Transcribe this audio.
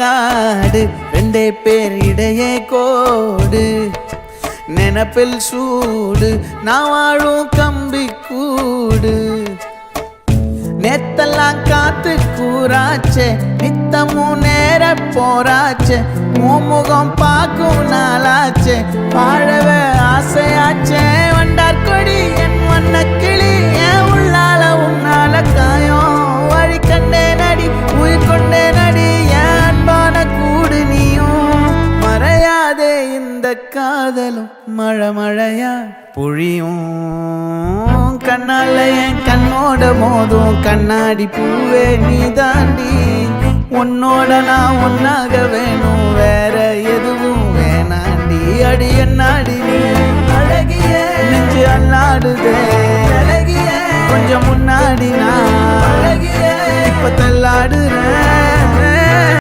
காடு ரெண்டே பேர் இடையே கோடு நினப்பில் சூடு நான் வாழும் கம்பி கூடு நேத்தெல்லாம் காத்து கூறாச்சே நித்தமும் நேர போராச்சே முகம் பார்க்கும் நாளாச்சே வாழவே ஆசையாச்சே வண்டார் கொடி என் வண்ண கிளி என் உள்ளால உன்னால காயம் வழி கண்டே நடி உயிர் கொண்டே நடி என் அன்பான கூடு நீயும் மறையாதே இந்த காதலும் மழை மழையா பொழியும் கண்ணால என் கண்ணோட மோதும் கண்ணாடி பூவே நீ தாண்டி உன்னோட நான் ஒன்னாக வேணும் வேற எதுவும் வேணாண்டி அடி என்னாடி நீ அழகிய நெஞ்சு அல்லாடுதே அழகிய கொஞ்சம் முன்னாடி நான் அழகிய இப்ப தள்ளாடுறேன்